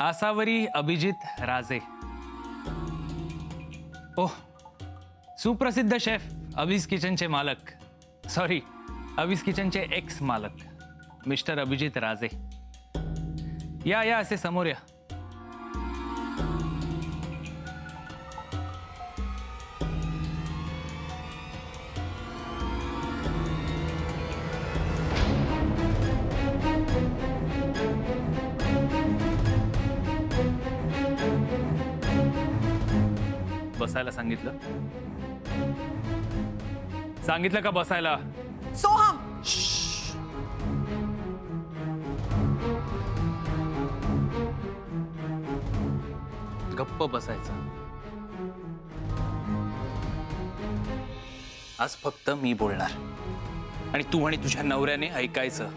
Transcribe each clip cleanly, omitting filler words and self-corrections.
आसावरी अभिजित राजे। ओह, सुप्रसिद्ध शेफ अभिज किचनचे मालक, सॉरी अभिज किचनचे एक्स मालक मिस्टर अभिजित राजे। या असे समोर या। बसायला सांगितलं का बसायला? सोहम, गप्प बसायचं। आज फक्त मी बोलणार आणि तू आणि तुझ्या नवऱ्याने ऐकायचं।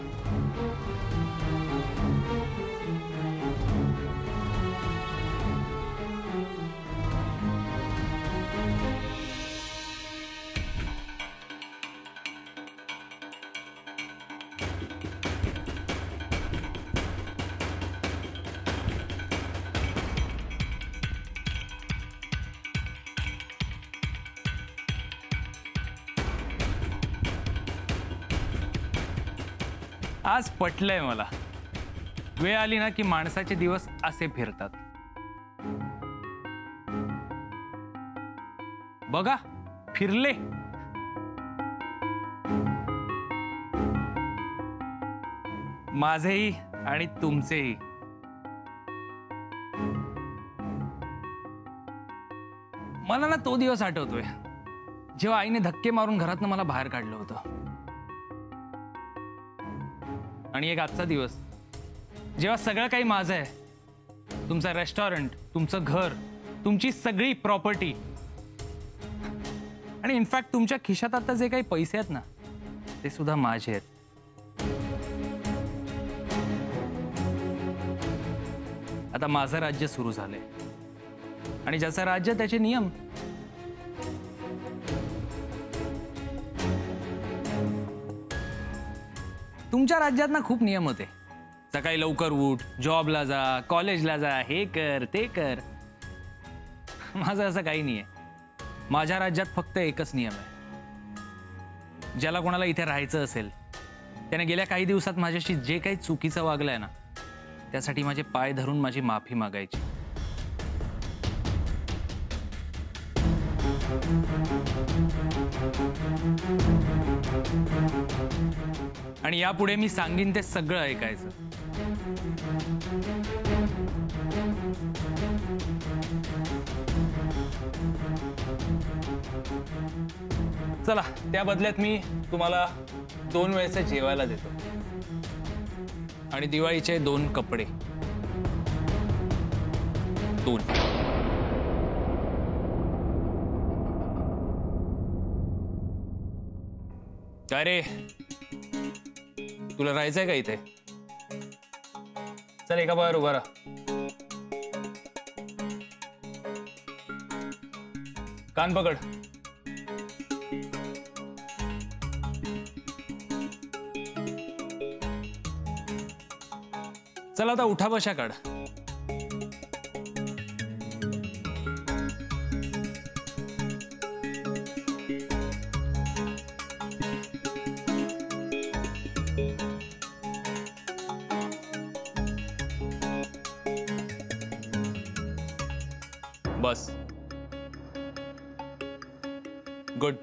आज पटलंय मला, वेळ आली ना की माणसाचे दिवस असे फिरतात। बघा फिरले। माझेही आणि तुमचेही। मला ना तो दिवस आठवतोय जेव्हा आईने धक्के मारून घरातनं मला बाहेर काढलं होतं। आणि एक आजचा दिवस जेव्हा सगळं काही माझं आहे, तुमचं रेस्टॉरंट, तुमचं घर, तुमची सगळी प्रॉपर्टी आणि इनफॅक्ट तुमच्या खिशात आता जे काही पैसे आहेत ना ते सुद्धा माझे आहेत। आता माझं राज्य सुरू झालंय आणि ज्याचं राज्य त्याचे नियम। तुमच्या राज्यात ना खूप नियम होते, सकाळी लवकर उठ, जॉबला जा, कॉलेजला जा, हे कर ते कर। माझं असं काही नाहीये। माझ्या राज्यात फक्त एकच नियम आहे, ज्याला कोणाला इथे राहायचं असेल त्याने गेल्या काही दिवसात माझ्याशी जे काही चुकीचं वागलंय ना त्यासाठी माझे पाय धरून माझी माफी मागायची। आणि यापुढे मी सांगीन ते सगळं ऐकायचं। चला, त्या बदल्यात मी तुम्हाला 2 वेळेचे जेवायला देतो आणि दिवाळीचे 2 कपडे। 2। काय रे, तुला राहायचंय का इथे? चल एका बाहेर उभा राहा। कान पकड। चल आता उठा बशा काढ। बस, गुड।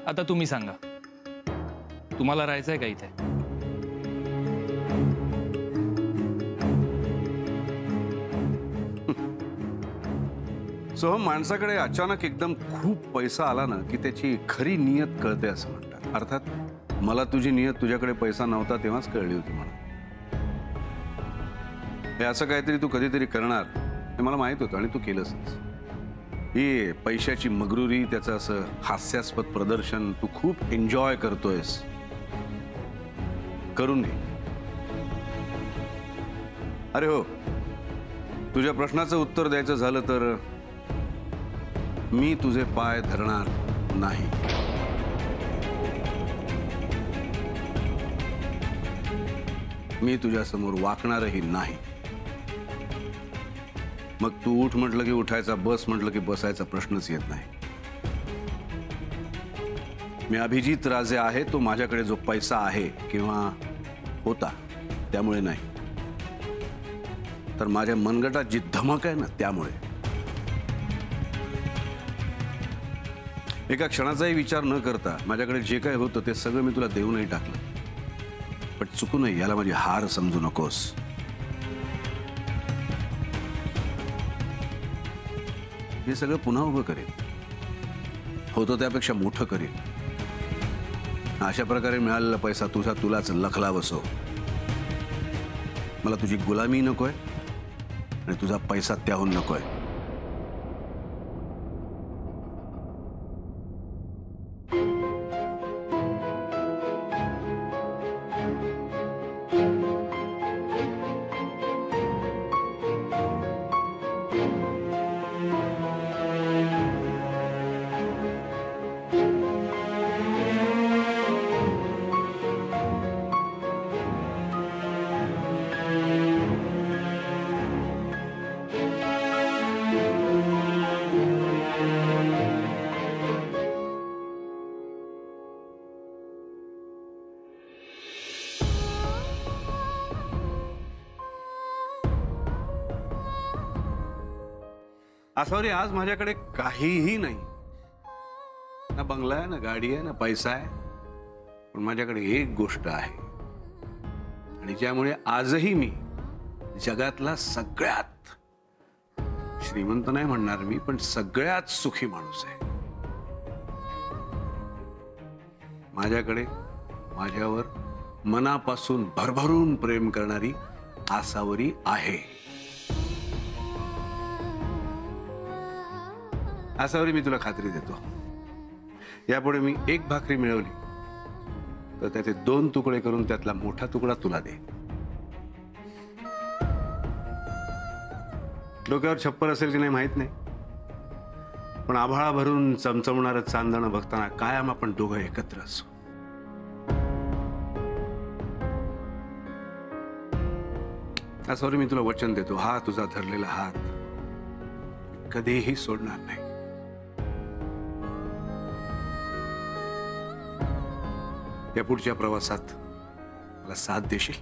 आता तुम्ही सांगा, तुम्हाला राहायचंय का इथे? सोहम, माणसाकडे अचानक एकदम खूप पैसा आला ना की त्याची खरी नियत कळते असं म्हणतात। अर्थात मला तुझी नियत तुझ्याकडे पैसा नव्हता तेव्हाच कळली होती मला। हे असं काहीतरी तू कधीतरी करणार हे मला माहित होतं आणि तू केलंच। ही पैशाची मगरुरी, त्याचं असं हास्यास्पद प्रदर्शन तू खूप एन्जॉय करतोयस, करून घे। अरे हो, तुझ्या प्रश्नाचं उत्तर द्यायचं झालं तर मी तुझे पाय धरणार नाही। मी तुझ्यासमोर वाकणारही नाही. मग तू उठ म्हटलं की उठायचा, बस म्हटलं की बसायचा प्रश्नच येत नाही. मी अभिजित राजे आहे, तो माझ्याकडे जो पैसा आहे किंवा होता त्यामुळे नाही, तर माझ्या मनगटात जी धमक आहे ना त्यामुळे. एका क्षणाचाही विचार न करता माझ्याकडे जे काही होतं ते सगळं मी तुला देऊनही टाकलं. पण चुकू नये, याला माझी हार समजू नकोस. हे सगळं पुन्हा उभं करेन, होतं त्यापेक्षा मोठं करेन. अशा प्रकारे मिळालेला पैसा तुलाच लखला बसो. मला तुझी गुलामी नकोय आणि तुझा पैसा त्याहून नकोय. आसावरी, आज माझ्याकडे काहीही नाही. ना बंगला आहे, ना गाडी आहे, ना पैसा आहे. पण माझ्याकडे एक गोष्ट आहे आणि ज्यामुळे आजही मी जगातला सगळ्यात श्रीमंत नाही म्हणणार मी, पण सगळ्यात सुखी माणूस आहे. माझ्याकडे माझ्यावर मनापासून भरभरून प्रेम करणारी आसावरी आहे. आसावरी, मी तुला खात्री देतो, यापुढे मी एक भाकरी मिळवली तर त्याचे 2 तुकडे करून त्यातला मोठा तुकडा तुला दे. डोक्यावर छप्पर असेल की नाही माहित नाही, पण आभाळा भरून चमचमणारं चांदणं बघताना कायम आपण दोघं एकत्र असू. आसावरी, मी तुला वचन देतो, हा तुझा धरलेला हात कधीही सोडणार नाही. या पुढच्या प्रवासात मला साथ देशील?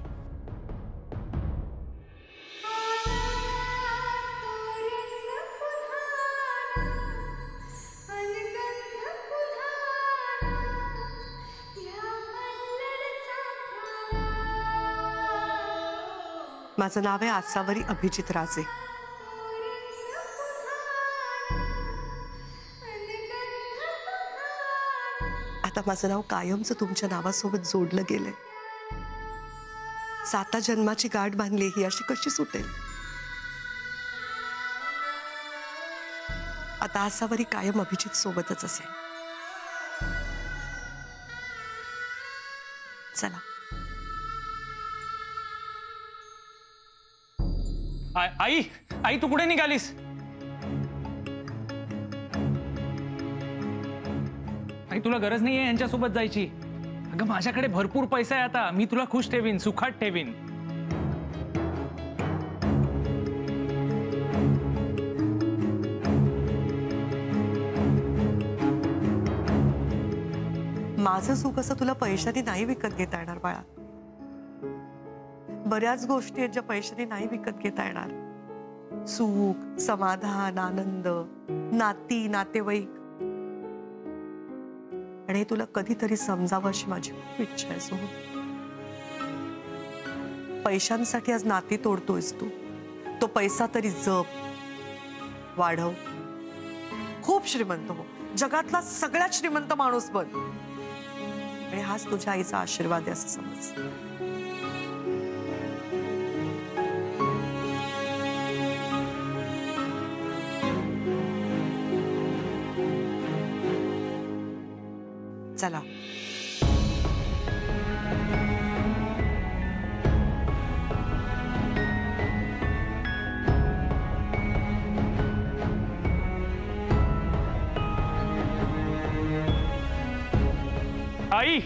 माझं नाव आहे आसावरी अभिजित राजे. आता माझं नाव कायमचं तुमच्या नावासोबत जोडलं गेलंय. 7 जन्माची गाठ बांधली, ही अशी कशी सुटेल? आता आसावरी कायम अभिजित सोबतच असेल. चला. आई, आई तू कुठे निघालीस? आई, तुला गरज नाहीये यांच्यासोबत जायची. अगं, माझ्याकडे भरपूर पैसा आहे आता. मी तुला खुश ठेवीन, सुखात ठेवीन. माझं सुख असं तुला पैशाने नाही विकत घेता येणार बाळा. बऱ्याच गोष्टी आहेत ज्या पैशाने नाही विकत घेता येणार. सुख, समाधान, आनंद, नाती, नातेवाईक. आणि हे तुला कधीतरी समजावं अशी माझी खूप इच्छा आहे सोहम. पैशांसाठी आज नाती तोडतोयस तू. तो पैसा तरी जप, वाढव, खूप श्रीमंत हो, जगातला सगळ्यात श्रीमंत माणूस बन. आणि हाच तुझ्या आईचा आशीर्वाद आहे असं समज. चला. आई,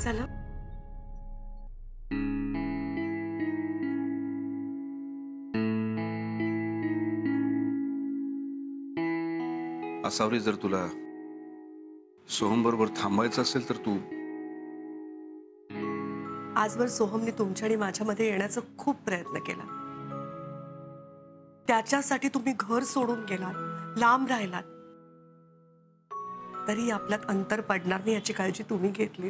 झालं? असावरी, जर तुला सोहम बरोबर थांबायचं असेल तर तू आजवर सोहमने तुमच्या आणि माझ्यामध्ये येण्याचा खूप प्रयत्न केला. त्याच्यासाठी तुम्ही घर सोडून गेलात, लांब राहिलात. तरी आपल्यात अंतर पडणार नाही याची काळजी तुम्ही घेतली.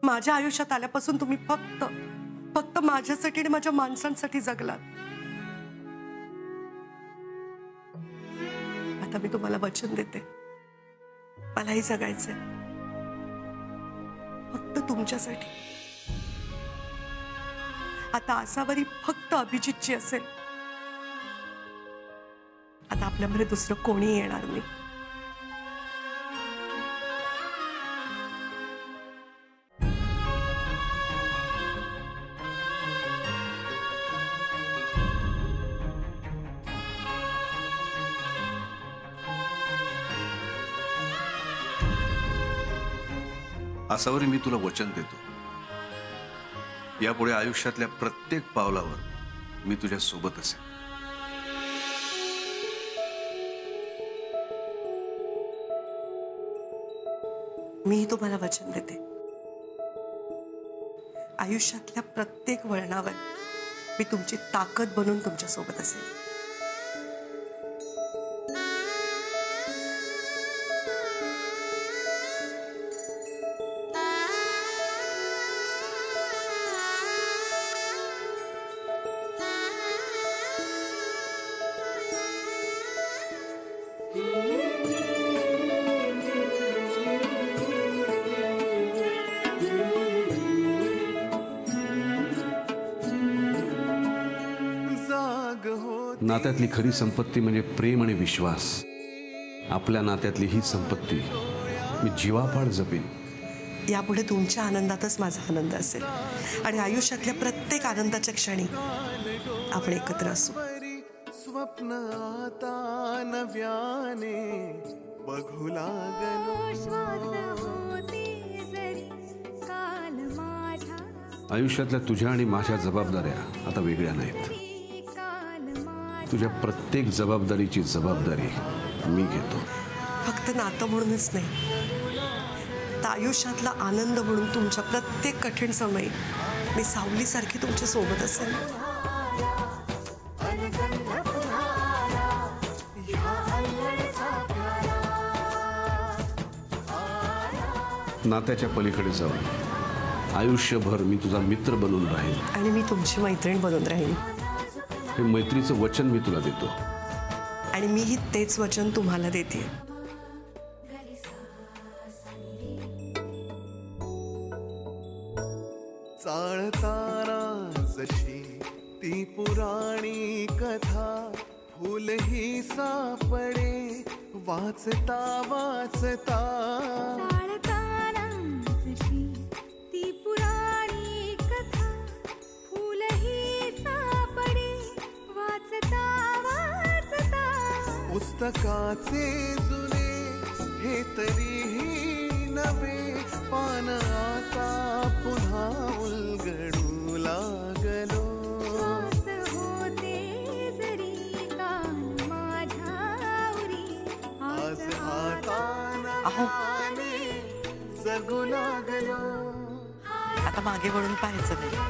माझ्या आयुष्यात आल्यापासून तुम्ही फक्त फक्त माझ्यासाठी आणि माझ्या माणसांसाठी जगलात. आता मी तुम्हाला वचन देते, मलाही जगायचंय, फक्त तुमच्यासाठी. आता आसावरी फक्त अभिजितची असेल. आता आपल्यामध्ये दुसरं कोणी येणार नाही. असावरी, मी तुला वचन देतो, यापुढे आयुष्यातल्या प्रत्येक पावलावर मी तुझ्या सोबत असेल. मीही तुम्हाला वचन देते, आयुष्यातल्या प्रत्येक वळणावर मी तुमची ताकद बनून तुमच्या सोबत असेल. नात्यातली खरी संपत्ती म्हणजे प्रेम आणि विश्वास. आपल्या नात्यातली ही संपत्ती मी जीवापाड जपेन. यापुढे तुमच्या आनंदातच माझा आनंद असेल आणि आयुष्यातल्या प्रत्येक आनंदाच्या क्षणी आपण एकत्र असू. स्वप्न आता नव्याने बघू लागलो. आयुष्यातल्या तुझ्या आणि माझ्या जबाबदाऱ्या आता वेगळ्या नाहीत. तुझ्या प्रत्येक जबाबदारीची जबाबदारी मी घेतो. फक्त नातं म्हणूनच नाही, तर आयुष्यातला आनंद म्हणून तुमच्या प्रत्येक कठीण समयी मी सावलीसारखी तुमच्या सोबत असेल. नात्याच्या पलीकडे जाऊन आयुष्यभर मी तुझा मित्र बनून राहीन आणि मी तुमची मैत्रीण बनून राहीन. हे मैत्रीचं वचन मी तुला देतो. आणि मीही तेच वचन तुम्हाला देते. चाळताना जशी ती पुराणी कथा, फुलही सापडे वाचता वाचता. पुस्तकाचे जुने हे तरीही नवे पान आता पुन्हा उलगडू लागलो. आज हाताने जगू लागलो. आता मागे वळून पाहायचं नाही.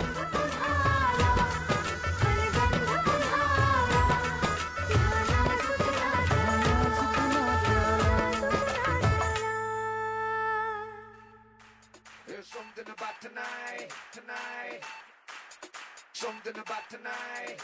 Something about tonight.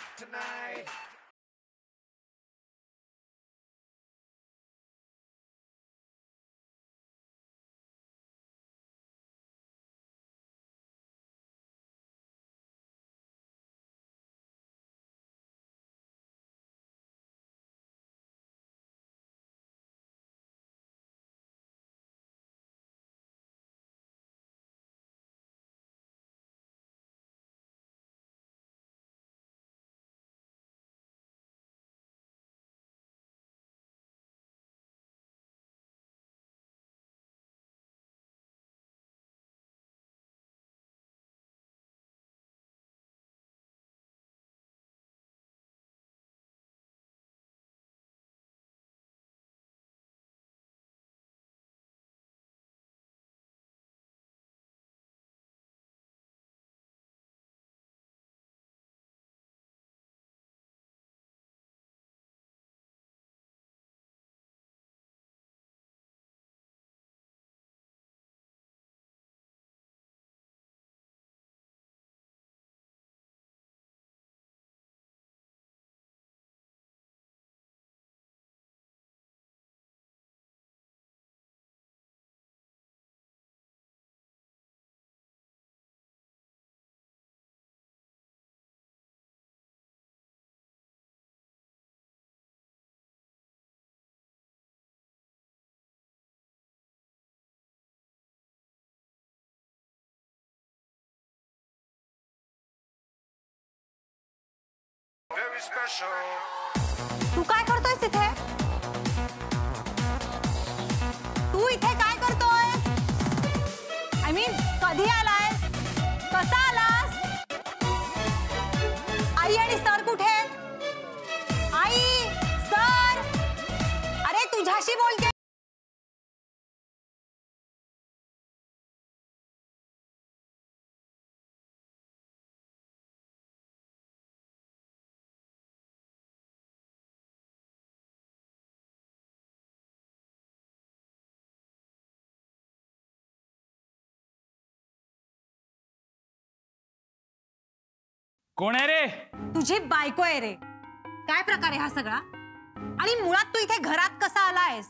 very special. तू काय करतोयस इथे? तू इथे काय करतोयस? आय मीन कधी आलायस? कसा आलास? आई आणि सर कुठे आहेत? आई, सर, अरे तुझ्याशी बोलते. कोण आहे रे? तुझी बायको आहे रे. काय प्रकार आहे हा सगळा? आणि मुळात तू इथे घरात कसा आलायस?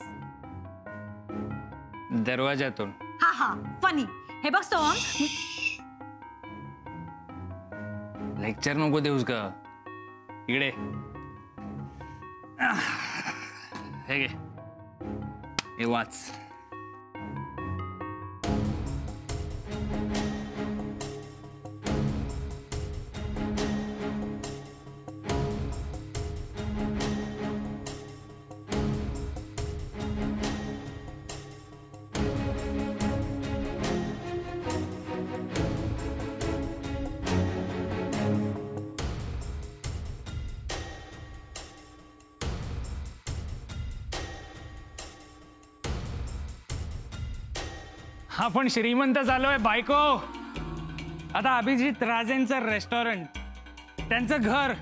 दरवाजातून. हा हा, फनी. हे बघ सोहम, लेक्चर नको देऊस का? इकडे हे घे, हे वाच. आपण श्रीमंत झालोय बायको. आता अभिजित राजेंचं रेस्टॉरंट, त्यांचं घर,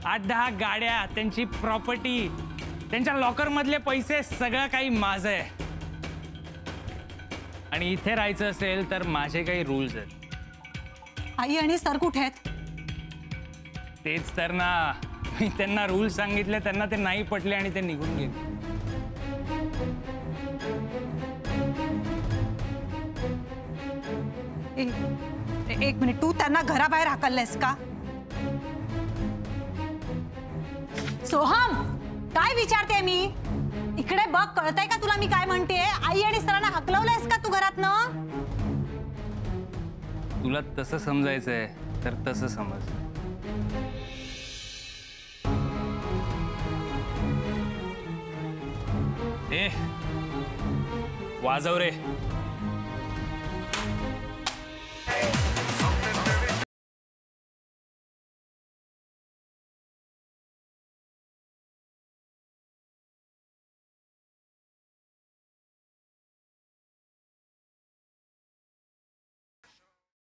8-10 गाड्या, त्यांची प्रॉपर्टी, त्यांच्या लॉकर मधले पैसे, सगळं काही माझं आहे. आणि इथे राहायचं असेल तर माझे काही रूल्स आहेत. आई आणि सर कुठे आहेत? तेच तर ना, मी त्यांना रूल्स सांगितले, त्यांना ते नाही पटले आणि ते निघून गेले. एक मिनिट, तू त्यांना घराबाहेर हाकललेस का? सोहम, काय विचारते मी? इकडे बघ, कळतंय का तुला मी काय म्हणते? आई आणि सरांना हाकलवलंयस का तू घरातनं? तुला तसं समजायचंय तर तसं समज. ए, वाजव रे.